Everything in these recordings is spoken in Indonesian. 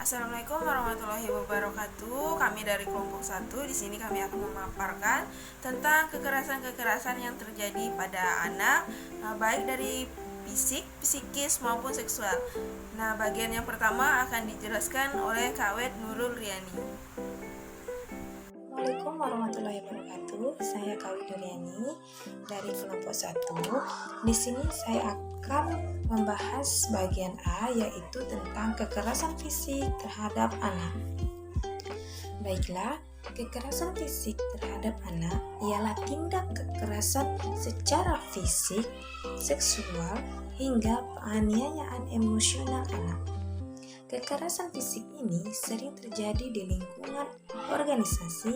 Assalamualaikum warahmatullahi wabarakatuh. Kami dari kelompok 1 di sini kami akan memaparkan tentang kekerasan-kekerasan yang terjadi pada anak, baik dari fisik, psikis maupun seksual. Nah, bagian yang pertama akan dijelaskan oleh Kak Wed Nurul Riani. Assalamualaikum warahmatullahi wabarakatuh. Saya Kawi Duryani dari kelompok 1. Di sini saya akan membahas bagian A, yaitu tentang kekerasan fisik terhadap anak. Baiklah, kekerasan fisik terhadap anak ialah tindak kekerasan secara fisik, seksual, hingga penganiayaan emosional anak. Kekerasan fisik ini sering terjadi di lingkungan organisasi,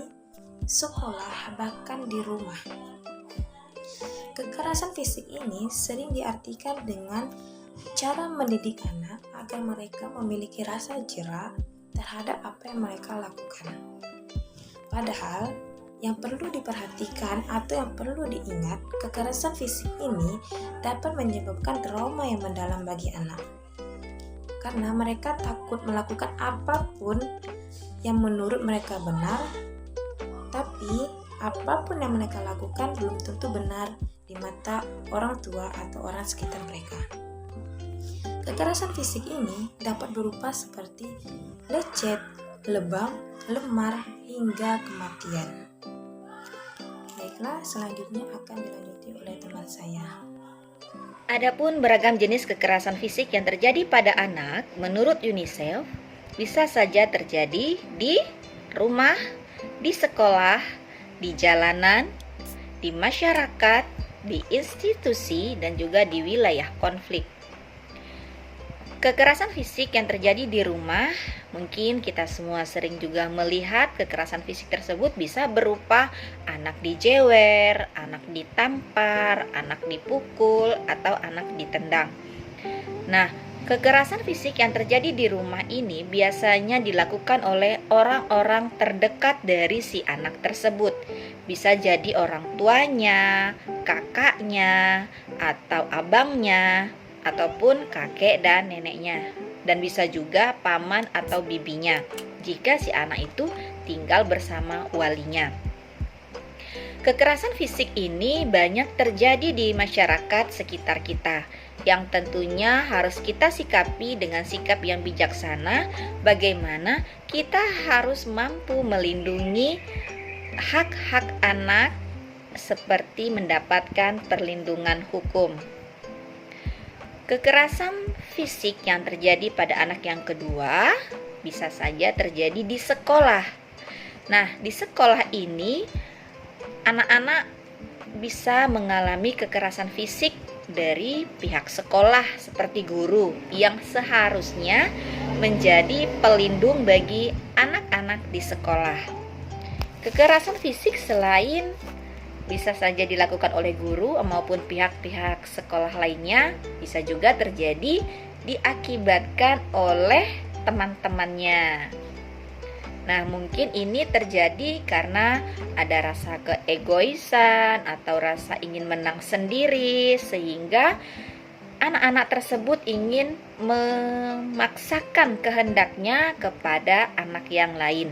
sekolah, bahkan di rumah. Kekerasan fisik ini sering diartikan dengan cara mendidik anak agar mereka memiliki rasa jera terhadap apa yang mereka lakukan. Padahal, yang perlu diperhatikan atau yang perlu diingat, kekerasan fisik ini dapat menyebabkan trauma yang mendalam bagi anak. Karena mereka takut melakukan apapun yang menurut mereka benar, tapi apapun yang mereka lakukan belum tentu benar di mata orang tua atau orang sekitar mereka. Kekerasan fisik ini dapat berupa seperti lecet, lebam, lemar, hingga kematian. Baiklah, selanjutnya akan dilanjuti oleh teman saya. Adapun beragam jenis kekerasan fisik yang terjadi pada anak, menurut UNICEF, bisa saja terjadi di rumah, di sekolah, di jalanan, di masyarakat, di institusi, dan juga di wilayah konflik. Kekerasan fisik yang terjadi di rumah, mungkin kita semua sering juga melihat kekerasan fisik tersebut bisa berupa anak dijewer, anak ditampar, anak dipukul, atau anak ditendang. Nah, kekerasan fisik yang terjadi di rumah ini biasanya dilakukan oleh orang-orang terdekat dari si anak tersebut. Bisa jadi orang tuanya, kakaknya, atau abangnya, ataupun kakek dan neneknya, dan bisa juga paman atau bibinya jika si anak itu tinggal bersama walinya. Kekerasan fisik ini banyak terjadi di masyarakat sekitar kita, yang tentunya harus kita sikapi dengan sikap yang bijaksana. Bagaimana kita harus mampu melindungi hak-hak anak seperti mendapatkan perlindungan hukum. Kekerasan fisik yang terjadi pada anak yang kedua bisa saja terjadi di sekolah. Nah, di sekolah ini anak-anak bisa mengalami kekerasan fisik dari pihak sekolah seperti guru yang seharusnya menjadi pelindung bagi anak-anak di sekolah. Kekerasan fisik selain bisa saja dilakukan oleh guru maupun pihak-pihak sekolah lainnya, bisa juga terjadi diakibatkan oleh teman-temannya. Nah, mungkin ini terjadi karena ada rasa keegoisan atau rasa ingin menang sendiri, sehingga anak-anak tersebut ingin memaksakan kehendaknya kepada anak yang lain,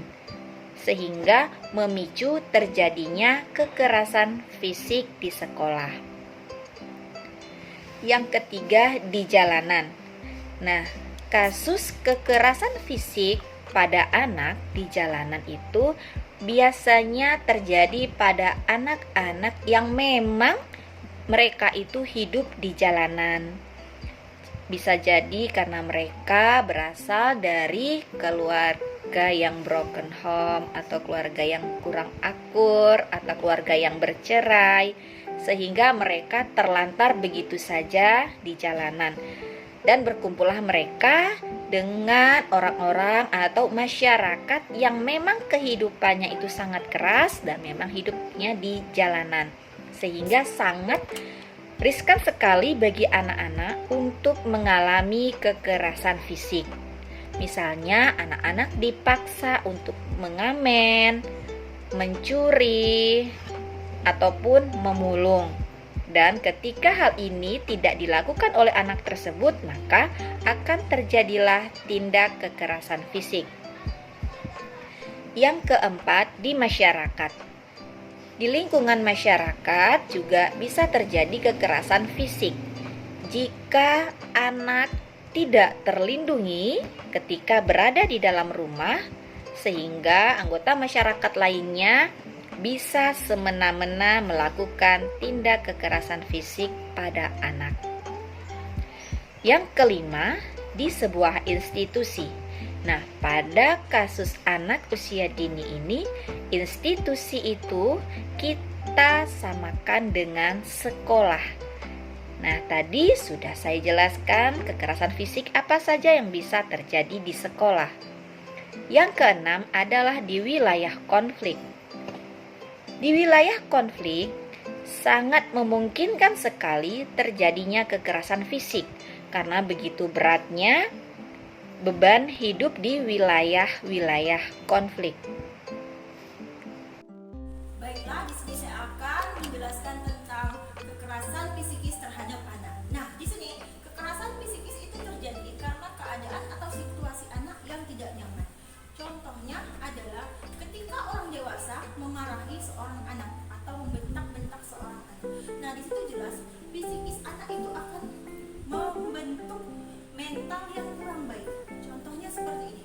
sehingga memicu terjadinya kekerasan fisik di sekolah. Yang ketiga, di jalanan. Nah, kasus kekerasan fisik pada anak di jalanan itu biasanya terjadi pada anak-anak yang memang mereka itu hidup di jalanan. Bisa jadi karena mereka berasal dari keluarga yang broken home, atau keluarga yang kurang akur, atau keluarga yang bercerai, sehingga mereka terlantar begitu saja di jalanan. Dan berkumpullah mereka dengan orang-orang atau masyarakat yang memang kehidupannya itu sangat keras dan memang hidupnya di jalanan, sehingga sangat riskan sekali bagi anak-anak untuk mengalami kekerasan fisik. Misalnya, anak-anak dipaksa untuk mengamen, mencuri, ataupun memulung. Dan ketika hal ini tidak dilakukan oleh anak tersebut, maka akan terjadilah tindak kekerasan fisik. Yang keempat, di masyarakat. Di lingkungan masyarakat juga bisa terjadi kekerasan fisik jika anak tidak terlindungi ketika berada di dalam rumah, sehingga anggota masyarakat lainnya bisa semena-mena melakukan tindak kekerasan fisik pada anak. Yang kelima, di sebuah institusi. Nah, pada kasus anak usia dini ini, institusi itu kita samakan dengan sekolah. Nah, tadi sudah saya jelaskan kekerasan fisik apa saja yang bisa terjadi di sekolah. Yang keenam adalah di wilayah konflik. Di wilayah konflik, sangat memungkinkan sekali terjadinya kekerasan fisik karena begitu beratnya beban hidup di wilayah-wilayah konflik. Baiklah, di sini saya akan menjelaskan tentang kekerasan psikis terhadap anak. Nah, di sini kekerasan psikis itu terjadi karena keadaan atau situasi anak yang tidak nyaman. Contohnya adalah ketika orang dewasa memarahi seorang anak atau membentak-bentak seorang anak. Nah, di situ jelas psikis anak itu akan membentuk mental yang kurang baik. Contohnya seperti ini.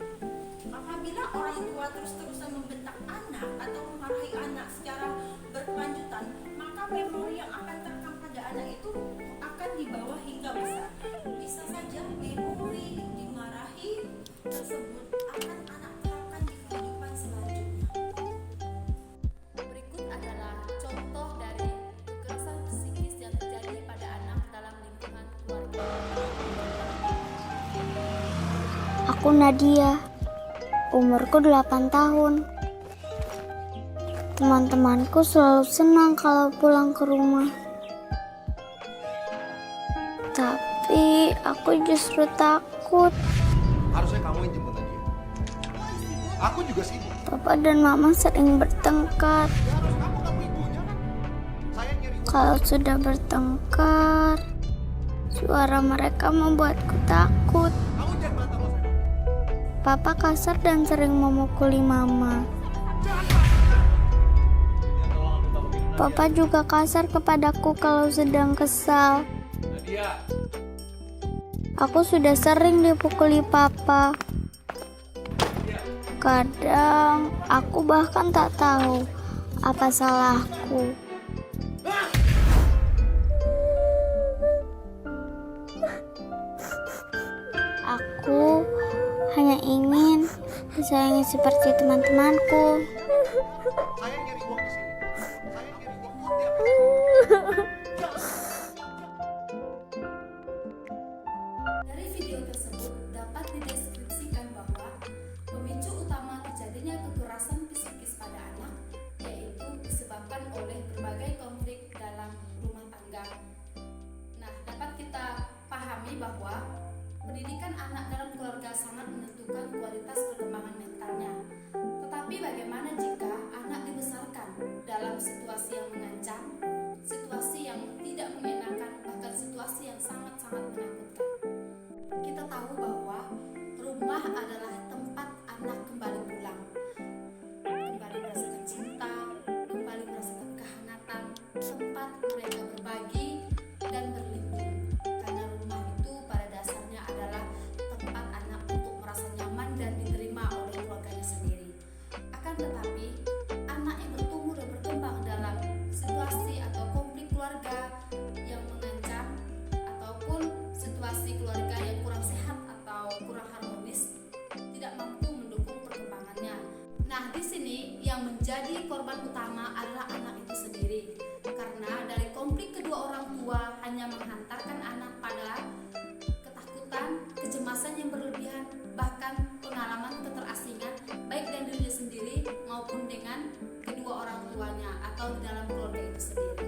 Apabila orang tua terus-terusan membentak anak atau memarahi anak secara berkelanjutan, maka memori yang akan terekam pada anak itu akan dibawa hingga besar. Bisa saja memori dimarahi tersebut akan anak terapkan di kehidupan selanjutnya. Berikut adalah contoh dari kekerasan psikis yang terjadi pada anak dalam lingkungan keluarga. Aku Nadia, umurku 8 tahun. Teman-temanku selalu senang kalau pulang ke rumah. Tapi aku justru takut. Harusnya kamu yang jemput Nadia. Aku juga sibuk. Papa dan Mama sering bertengkar. Ya harus kamu ibunya kan. Saya nyari uang. Kalau sudah bertengkar, suara mereka membuatku takut. Kamu jangan bantah bos saya. Papa kasar dan sering memukuli Mama. Papa juga kasar kepadaku kalau sedang kesal. Nadia. Aku sudah sering dipukuli Papa. Kadang aku bahkan tak tahu apa salahku. Aku hanya ingin disayangi seperti teman-temanku. Saya nyari uang di sini. Saya nyari uang buat dia. Dari video tersebut dapat dideskripsikan bahwa pemicu utama terjadinya kekerasan psikis pada anak yaitu disebabkan oleh berbagai konflik dalam rumah tangga. Nah, dapat kita pahami bahwa pendidikan anak dalam keluarga sangat menentukan kualitas perkembangan mentalnya. Tetapi bagaimana jika anak dibesarkan dalam situasi yang mengancam, situasi yang tidak mengenakan, bahkan situasi yang sangat-sangat menakutkan? Kita tahu bahwa rumah adalah tempat anak kembali pulang, kembali merasakan cinta, kembali merasakan kehangatan, tempat mereka berbagi dan berlindung. Karena rumah itu pada dasarnya adalah tempat anak untuk merasa nyaman dan diterima oleh keluarganya sendiri. Akan tetapi, anak yang bertumbuh dan berkembang dalam situasi atau konflik keluarga yang mengancam ataupun situasi keluarga yang kurang sehat atau kurang harmonis tidak mampu mendukung perkembangannya. Nah, di sini yang menjadi korban utama adalah anak itu sendiri. Karena dari konflik kedua orang tua hanya menghantarkan anak pada ketakutan, kecemasan yang berlebihan, bahkan pengalaman keterasingan baik dari dirinya sendiri maupun dengan kedua orang tuanya atau di dalam keluarga itu sendiri.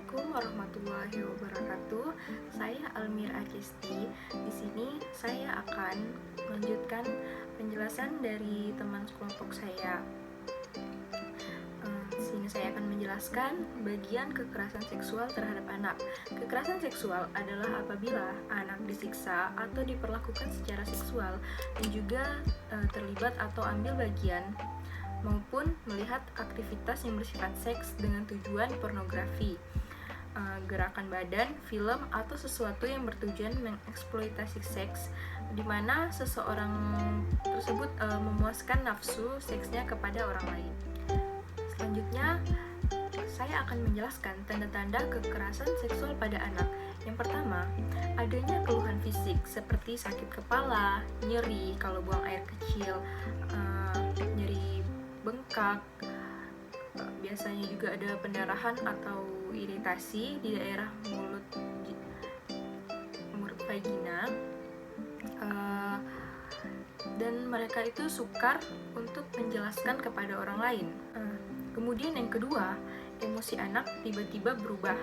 Assalamualaikum warahmatullahi wabarakatuh. Saya Almira Akisti. Di sini saya akan melanjutkan penjelasan dari teman sekelompok saya. Di sini saya akan menjelaskan bagian kekerasan seksual terhadap anak. Kekerasan seksual adalah apabila anak disiksa atau diperlakukan secara seksual dan juga terlibat atau ambil bagian maupun melihat aktivitas yang bersifat seks dengan tujuan pornografi, gerakan badan, film, atau sesuatu yang bertujuan mengeksploitasi seks, di mana seseorang tersebut memuaskan nafsu seksnya kepada orang lain. Selanjutnya, saya akan menjelaskan tanda-tanda kekerasan seksual pada anak. Yang pertama, adanya keluhan fisik seperti sakit kepala, nyeri kalau buang air kecil, nyeri bengkak, biasanya juga ada pendarahan atau iritasi di daerah mulut vagina, dan mereka itu sukar untuk menjelaskan kepada orang lain. Kemudian yang kedua, emosi anak tiba-tiba berubah.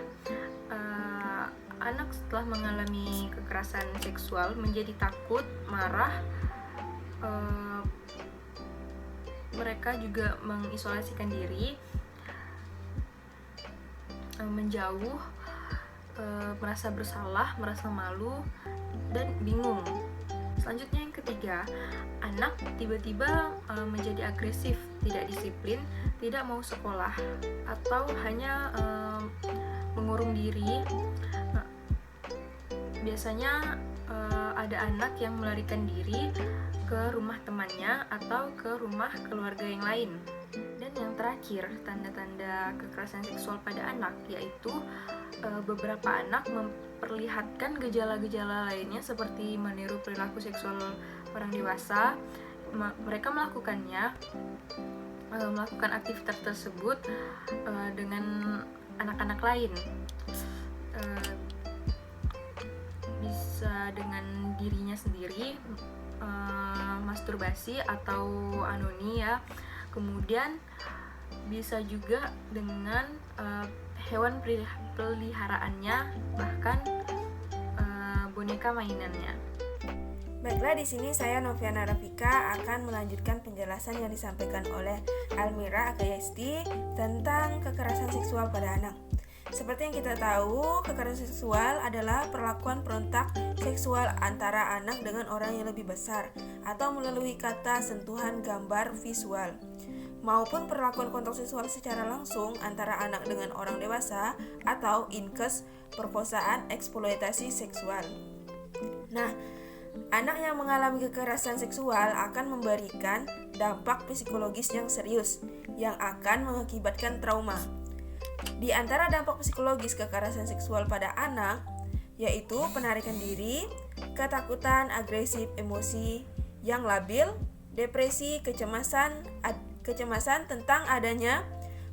Anak setelah mengalami kekerasan seksual menjadi takut, marah, mereka juga mengisolasikan diri, menjauh, merasa bersalah, merasa malu, dan bingung. Selanjutnya yang ketiga, anak tiba-tiba menjadi agresif, tidak disiplin, tidak mau sekolah, atau hanya mengurung diri. Biasanya ada anak yang melarikan diri ke rumah temannya atau ke rumah keluarga yang lain. Dan yang terakhir, tanda-tanda kekerasan seksual pada anak yaitu beberapa anak memperlihatkan gejala-gejala lainnya seperti meniru perilaku seksual orang dewasa. Mereka melakukan aktivitas tersebut dengan anak-anak lain, bisa dengan dirinya sendiri, masturbasi atau anonia. Kemudian bisa juga dengan hewan peliharaannya, bahkan boneka mainannya. Baiklah, di sini saya Noviana Rafika akan melanjutkan penjelasan yang disampaikan oleh Almira Akisti tentang kekerasan seksual pada anak. Seperti yang kita tahu, kekerasan seksual adalah perlakuan perontak seksual antara anak dengan orang yang lebih besar atau melalui kata, sentuhan, gambar, visual, maupun perlakuan kontak seksual secara langsung antara anak dengan orang dewasa atau incest, perkosaan, eksploitasi seksual. Nah, anak yang mengalami kekerasan seksual akan memberikan dampak psikologis yang serius yang akan mengakibatkan trauma. Di antara dampak psikologis kekerasan seksual pada anak yaitu penarikan diri, ketakutan, agresif, emosi yang labil, depresi, kecemasan tentang adanya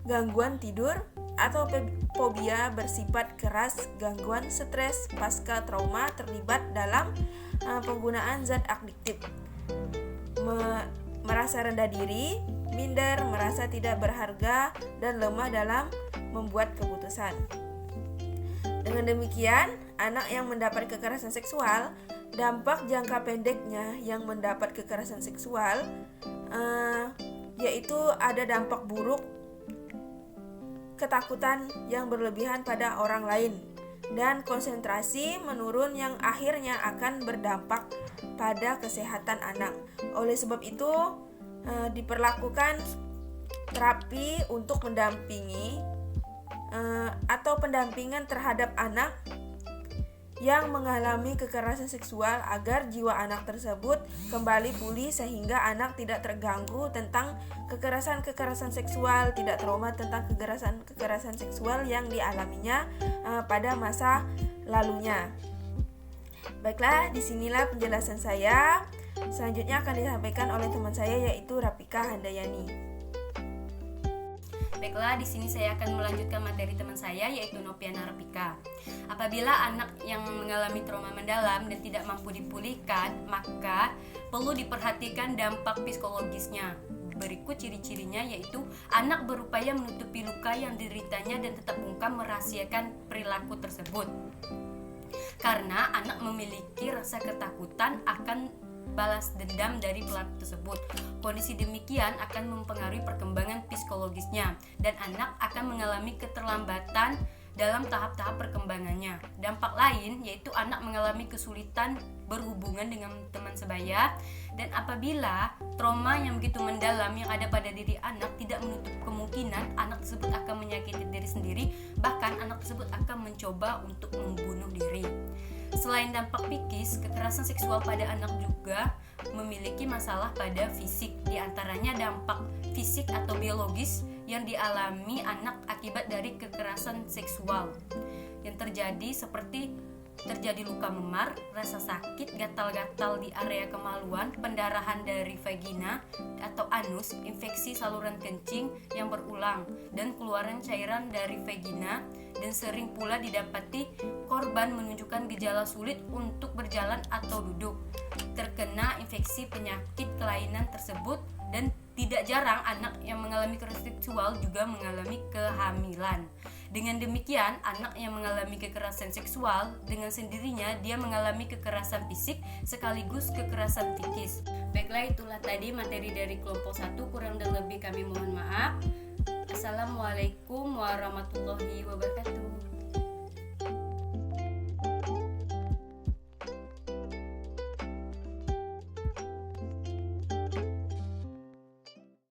gangguan tidur atau fobia bersifat keras, gangguan stres pasca trauma terlibat dalam penggunaan zat adiktif, merasa rendah diri, minder, merasa tidak berharga, dan lemah dalam membuat keputusan. Dengan demikian, anak yang mendapat kekerasan seksual, dampak jangka pendeknya yang mendapat kekerasan seksual yaitu ada dampak buruk, ketakutan yang berlebihan pada orang lain, dan konsentrasi menurun yang akhirnya akan berdampak pada kesehatan anak. Oleh sebab itu, diperlakukan terapi untuk mendampingi atau pendampingan terhadap anak yang mengalami kekerasan seksual agar jiwa anak tersebut kembali pulih sehingga anak tidak terganggu tentang kekerasan seksual, tidak trauma tentang kekerasan seksual yang dialaminya pada masa lalunya. Baiklah, disinilah penjelasan saya. Selanjutnya akan disampaikan oleh teman saya yaitu Rafika Handayani. Baiklah, di sini saya akan melanjutkan materi teman saya yaitu Noviana Rafika. Apabila anak yang mengalami trauma mendalam dan tidak mampu dipulihkan, maka perlu diperhatikan dampak psikologisnya. Berikut ciri-cirinya yaitu anak berupaya menutupi luka yang dideritanya dan tetap bungkam merahasiakan perilaku tersebut. Karena anak memiliki rasa ketakutan akan balas dendam dari pelaku tersebut. Kondisi demikian akan mempengaruhi perkembangan psikologisnya dan anak akan mengalami keterlambatan dalam tahap-tahap perkembangannya. Dampak lain yaitu anak mengalami kesulitan berhubungan dengan teman sebaya, dan apabila trauma yang begitu mendalam yang ada pada diri anak tidak menutup kemungkinan anak tersebut akan menyakiti diri sendiri, bahkan anak tersebut akan mencoba untuk membunuh diri. Selain dampak psikis, kekerasan seksual pada anak juga memiliki masalah pada fisik. Di antaranya dampak fisik atau biologis yang dialami anak akibat dari kekerasan seksual yang terjadi seperti terjadi luka memar, rasa sakit, gatal-gatal di area kemaluan, pendarahan dari vagina atau anus, infeksi saluran kencing yang berulang, dan keluaran cairan dari vagina. Dan sering pula didapati korban menunjukkan gejala sulit untuk berjalan atau duduk, terkena infeksi penyakit kelainan tersebut, dan tidak jarang anak yang mengalami kekerasan seksual juga mengalami kehamilan. Dengan demikian, anak yang mengalami kekerasan seksual dengan sendirinya dia mengalami kekerasan fisik sekaligus kekerasan psikis. Baiklah, itulah tadi materi dari kelompok 1, kurang dan lebih kami mohon maaf. Assalamualaikum warahmatullahi wabarakatuh.